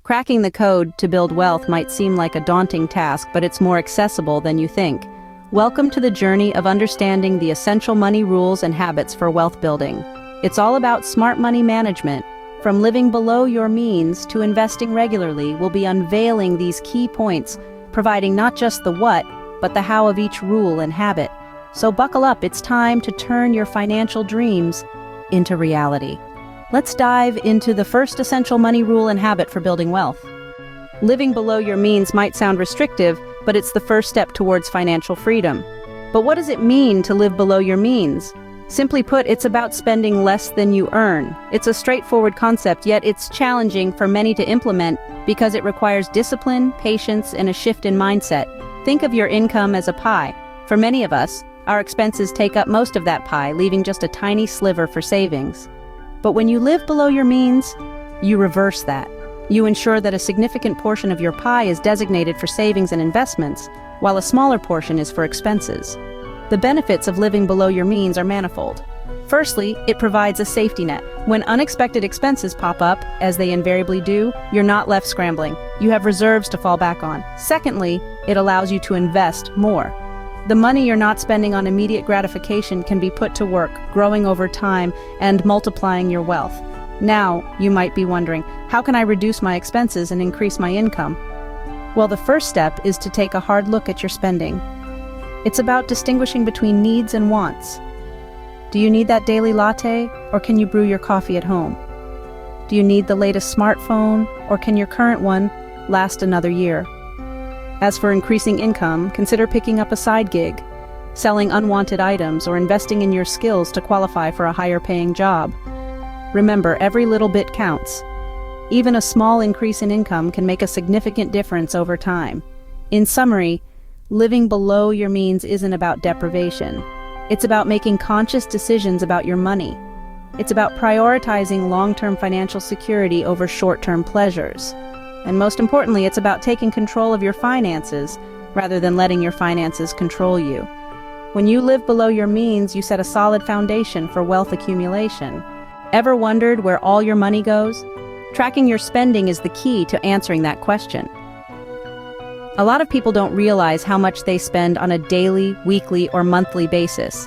Cracking the code to build wealth might seem like a daunting task, but it's more accessible than you think. Welcome to the journey of understanding the essential money rules and habits for wealth building. It's all about smart money management. From living below your means to investing regularly, we'll be unveiling these key points, providing not just the what, but the how of each rule and habit. So buckle up, it's time to turn your financial dreams into reality. Let's dive into the first essential money rule and habit for building wealth. Living below your means might sound restrictive, but it's the first step towards financial freedom. But what does it mean to live below your means? Simply put, it's about spending less than you earn. It's a straightforward concept, yet it's challenging for many to implement because it requires discipline, patience, and a shift in mindset. Think of your income as a pie. For many of us, our expenses take up most of that pie, leaving just a tiny sliver for savings. But when you live below your means, you reverse that. You ensure that a significant portion of your pie is designated for savings and investments, while a smaller portion is for expenses. The benefits of living below your means are manifold. Firstly, it provides a safety net. When unexpected expenses pop up, as they invariably do, you're not left scrambling. You have reserves to fall back on. Secondly, it allows you to invest more. The money you're not spending on immediate gratification can be put to work, growing over time and multiplying your wealth. Now, you might be wondering, how can I reduce my expenses and increase my income? Well, the first step is to take a hard look at your spending. It's about distinguishing between needs and wants. Do you need that daily latte, or can you brew your coffee at home? Do you need the latest smartphone, or can your current one last another year? As for increasing income, consider picking up a side gig, selling unwanted items, or investing in your skills to qualify for a higher-paying job. Remember, every little bit counts. Even a small increase in income can make a significant difference over time. In summary, living below your means isn't about deprivation. It's about making conscious decisions about your money. It's about prioritizing long-term financial security over short-term pleasures. And most importantly, it's about taking control of your finances rather than letting your finances control you. When you live below your means, you set a solid foundation for wealth accumulation. Ever wondered where all your money goes? Tracking your spending is the key to answering that question. A lot of people don't realize how much they spend on a daily, weekly, or monthly basis.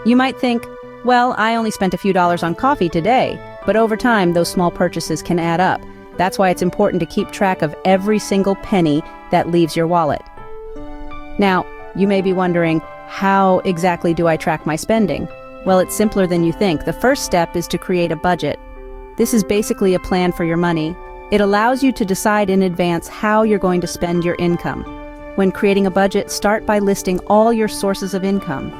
You might think, well, I only spent a few dollars on coffee today, but over time, those small purchases can add up. That's why it's important to keep track of every single penny that leaves your wallet. Now, you may be wondering, how exactly do I track my spending? Well, it's simpler than you think. The first step is to create a budget. This is basically a plan for your money. It allows you to decide in advance how you're going to spend your income. When creating a budget, start by listing all your sources of income.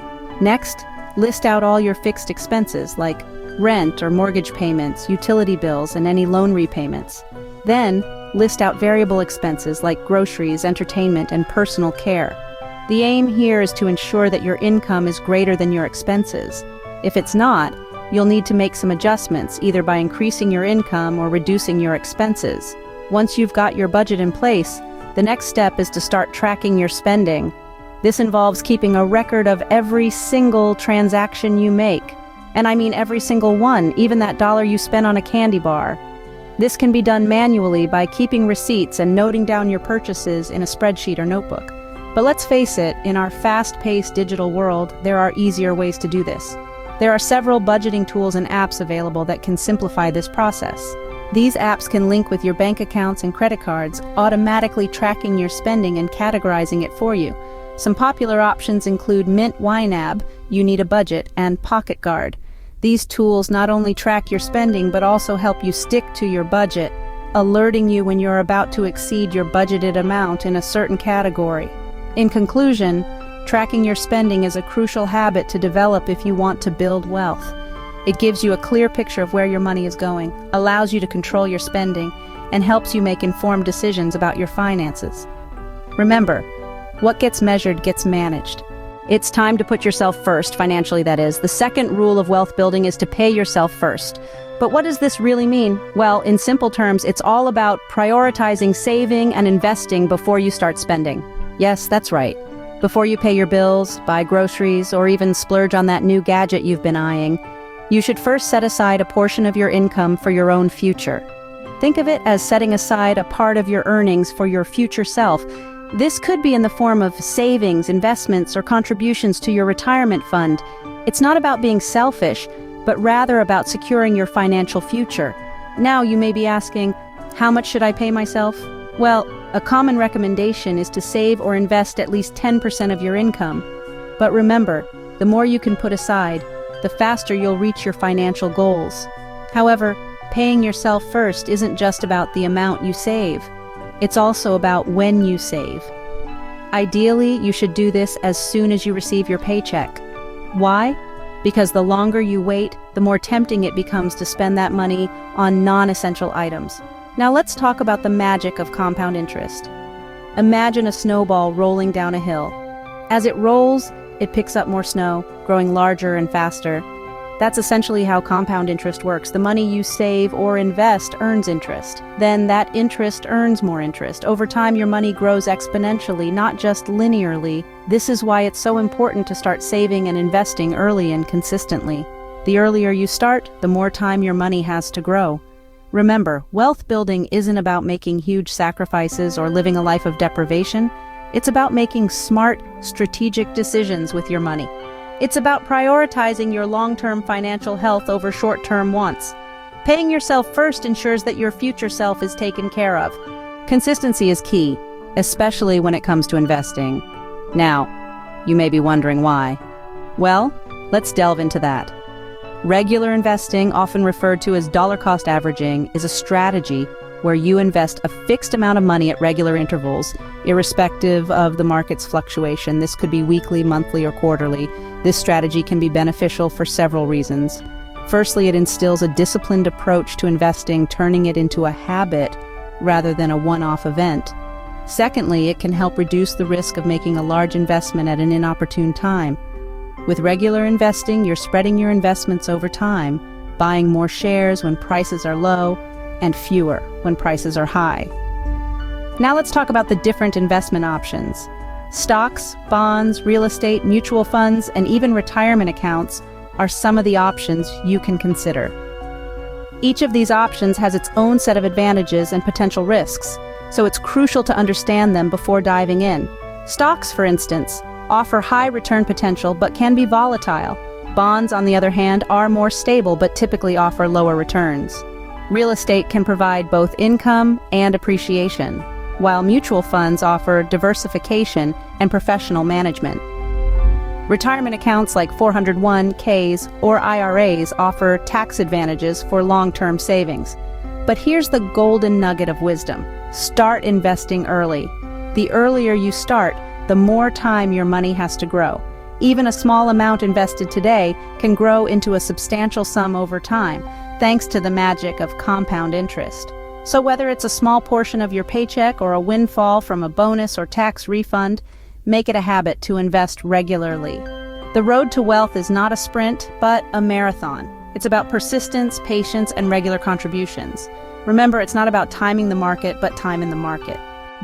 Next, list out all your fixed expenses like rent or mortgage payments, utility bills, and any loan repayments. Then, list out variable expenses like groceries, entertainment, and personal care. The aim here is to ensure that your income is greater than your expenses. If it's not, you'll need to make some adjustments, either by increasing your income or reducing your expenses. Once you've got your budget in place, the next step is to start tracking your spending. This involves keeping a record of every single transaction you make. And I mean every single one, even that dollar you spent on a candy bar. This can be done manually by keeping receipts and noting down your purchases in a spreadsheet or notebook. But let's face it, in our fast-paced digital world, there are easier ways to do this. There are several budgeting tools and apps available that can simplify this process. These apps can link with your bank accounts and credit cards, automatically tracking your spending and categorizing it for you. Some popular options include Mint YNAB, You Need a Budget, and Pocket Guard. These tools not only track your spending but also help you stick to your budget, alerting you when you're about to exceed your budgeted amount in a certain category. In conclusion, tracking your spending is a crucial habit to develop if you want to build wealth. It gives you a clear picture of where your money is going, allows you to control your spending, and helps you make informed decisions about your finances. Remember, what gets measured gets managed. It's time to put yourself first, financially that is. The second rule of wealth building is to pay yourself first. But what does this really mean? Well, in simple terms, it's all about prioritizing saving and investing before you start spending. Yes, that's right. Before you pay your bills, buy groceries, or even splurge on that new gadget you've been eyeing, you should first set aside a portion of your income for your own future. Think of it as setting aside a part of your earnings for your future self. This could be in the form of savings, investments, or contributions to your retirement fund. It's not about being selfish, but rather about securing your financial future. Now you may be asking, how much should I pay myself? Well, a common recommendation is to save or invest at least 10% of your income. But remember, the more you can put aside, the faster you'll reach your financial goals. However, paying yourself first isn't just about the amount you save. It's also about when you save. Ideally, you should do this as soon as you receive your paycheck. Why? Because the longer you wait, the more tempting it becomes to spend that money on non-essential items. Now let's talk about the magic of compound interest. Imagine a snowball rolling down a hill. As it rolls, it picks up more snow, growing larger and faster. That's essentially how compound interest works. The money you save or invest earns interest. Then that interest earns more interest. Over time, your money grows exponentially, not just linearly. This is why it's so important to start saving and investing early and consistently. The earlier you start, the more time your money has to grow. Remember, wealth building isn't about making huge sacrifices or living a life of deprivation. It's about making smart, strategic decisions with your money. It's about prioritizing your long-term financial health over short-term wants. Paying yourself first ensures that your future self is taken care of. Consistency is key, especially when it comes to investing. Now, you may be wondering why. Well, let's delve into that. Regular investing, often referred to as dollar-cost averaging, is a strategy where you invest a fixed amount of money at regular intervals, irrespective of the market's fluctuation. This could be weekly, monthly, or quarterly. This strategy can be beneficial for several reasons. Firstly, it instills a disciplined approach to investing, turning it into a habit rather than a one-off event. Secondly, it can help reduce the risk of making a large investment at an inopportune time. With regular investing, you're spreading your investments over time, buying more shares when prices are low and fewer when prices are high. Now let's talk about the different investment options. Stocks, bonds, real estate, mutual funds, and even retirement accounts are some of the options you can consider. Each of these options has its own set of advantages and potential risks, so it's crucial to understand them before diving in. Stocks, for instance, offer high return potential but can be volatile. Bonds, on the other hand, are more stable but typically offer lower returns. Real estate can provide both income and appreciation, while mutual funds offer diversification and professional management. Retirement accounts like 401(k)s or IRAs offer tax advantages for long-term savings. But here's the golden nugget of wisdom. Start investing early. The earlier you start, the more time your money has to grow. Even a small amount invested today can grow into a substantial sum over time, thanks to the magic of compound interest. So whether it's a small portion of your paycheck or a windfall from a bonus or tax refund, make it a habit to invest regularly. The road to wealth is not a sprint, but a marathon. It's about persistence, patience, and regular contributions. Remember, it's not about timing the market, but time in the market.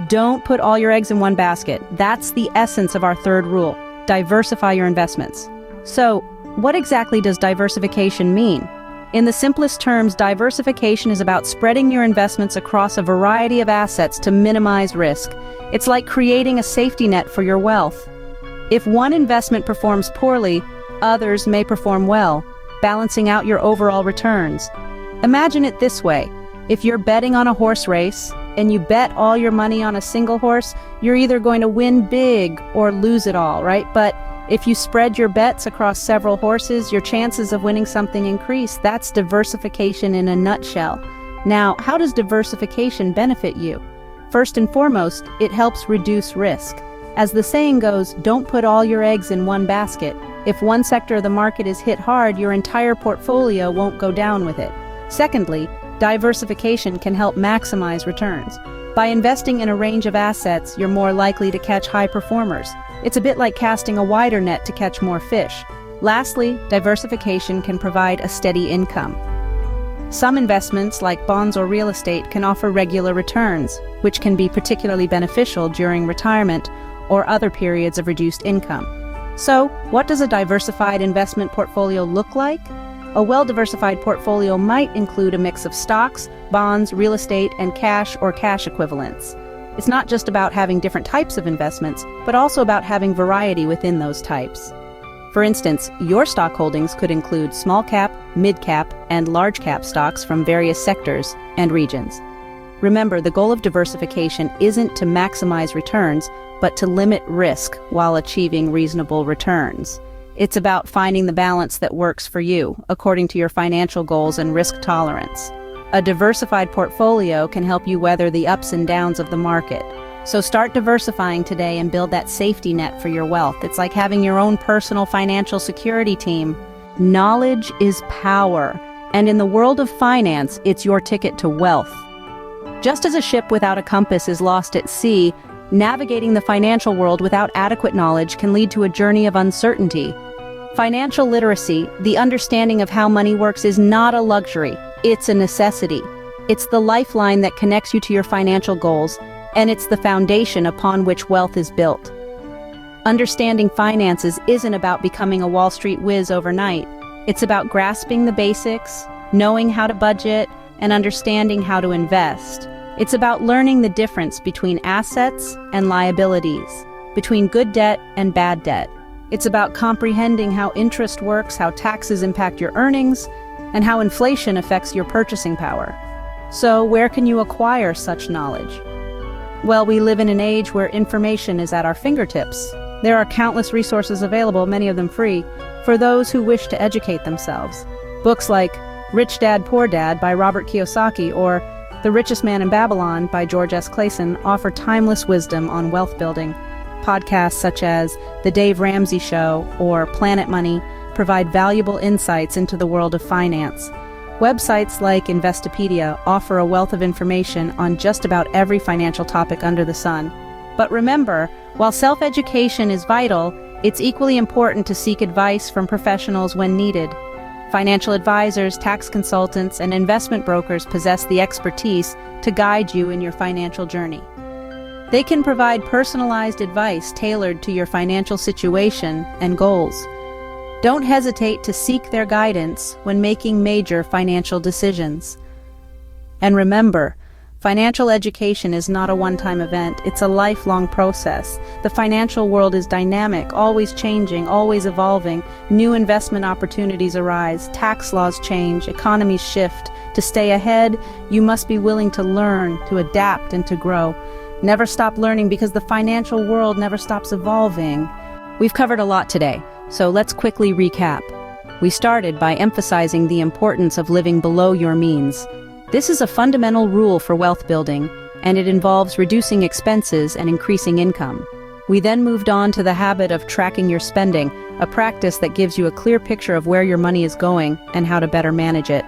Don't put all your eggs in one basket. That's the essence of our third rule. Diversify your investments. So, what exactly does diversification mean? In the simplest terms, diversification is about spreading your investments across a variety of assets to minimize risk. It's like creating a safety net for your wealth. If one investment performs poorly, others may perform well, balancing out your overall returns. Imagine it this way. If you're betting on a horse race and you bet all your money on a single horse, you're either going to win big or lose it all, right? But if you spread your bets across several horses, your chances of winning something increase. That's diversification in a nutshell. Now, how does diversification benefit you? First and foremost, it helps reduce risk. As the saying goes, don't put all your eggs in one basket. If one sector of the market is hit hard, your entire portfolio won't go down with it. Secondly, diversification can help maximize returns. By investing in a range of assets, you're more likely to catch high performers. It's a bit like casting a wider net to catch more fish. Lastly, diversification can provide a steady income. Some investments, like bonds or real estate, can offer regular returns, which can be particularly beneficial during retirement or other periods of reduced income. So, what does a diversified investment portfolio look like? A well-diversified portfolio might include a mix of stocks, bonds, real estate, and cash or cash equivalents. It's not just about having different types of investments, but also about having variety within those types. For instance, your stock holdings could include small cap, mid cap, and large cap stocks from various sectors and regions. Remember, the goal of diversification isn't to maximize returns, but to limit risk while achieving reasonable returns. It's about finding the balance that works for you, according to your financial goals and risk tolerance. A diversified portfolio can help you weather the ups and downs of the market. So start diversifying today and build that safety net for your wealth. It's like having your own personal financial security team. Knowledge is power, and in the world of finance, it's your ticket to wealth. Just as a ship without a compass is lost at sea, navigating the financial world without adequate knowledge can lead to a journey of uncertainty. Financial literacy, the understanding of how money works, is not a luxury, it's a necessity. It's the lifeline that connects you to your financial goals, and it's the foundation upon which wealth is built. Understanding finances isn't about becoming a Wall Street whiz overnight. It's about grasping the basics, knowing how to budget, and understanding how to invest. It's about learning the difference between assets and liabilities, between good debt and bad debt. It's about comprehending how interest works, how taxes impact your earnings, and how inflation affects your purchasing power. So, where can you acquire such knowledge? Well, we live in an age where information is at our fingertips. There are countless resources available, many of them free, for those who wish to educate themselves. Books like Rich Dad, Poor Dad by Robert Kiyosaki or The Richest Man in Babylon by George S. Clason offer timeless wisdom on wealth building. Podcasts such as The Dave Ramsey Show or Planet Money provide valuable insights into the world of finance. Websites like Investopedia offer a wealth of information on just about every financial topic under the sun. But remember, while self-education is vital, it's equally important to seek advice from professionals when needed. Financial advisors, tax consultants, and investment brokers possess the expertise to guide you in your financial journey. They can provide personalized advice tailored to your financial situation and goals. Don't hesitate to seek their guidance when making major financial decisions. And remember, financial education is not a one-time event, it's a lifelong process. The financial world is dynamic, always changing, always evolving. New investment opportunities arise, tax laws change, economies shift. To stay ahead, you must be willing to learn, to adapt, and to grow. Never stop learning because the financial world never stops evolving. We've covered a lot today, so let's quickly recap. We started by emphasizing the importance of living below your means. This is a fundamental rule for wealth building, and it involves reducing expenses and increasing income. We then moved on to the habit of tracking your spending, a practice that gives you a clear picture of where your money is going and how to better manage it.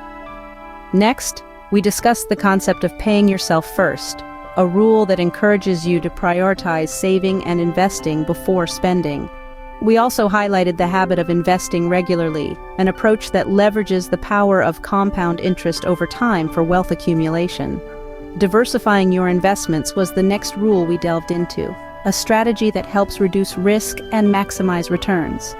Next, we discussed the concept of paying yourself first, a rule that encourages you to prioritize saving and investing before spending. We also highlighted the habit of investing regularly, an approach that leverages the power of compound interest over time for wealth accumulation. Diversifying your investments was the next rule we delved into, a strategy that helps reduce risk and maximize returns.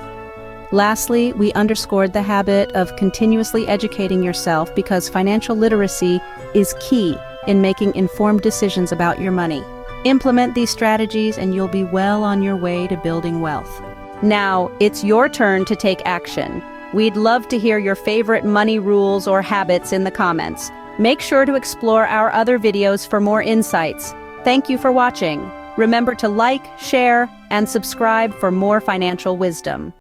Lastly, we underscored the habit of continuously educating yourself because financial literacy is key in making informed decisions about your money. Implement these strategies and you'll be well on your way to building wealth. Now, it's your turn to take action. We'd love to hear your favorite money rules or habits in the comments. Make sure to explore our other videos for more insights. Thank you for watching. Remember to like, share, and subscribe for more financial wisdom.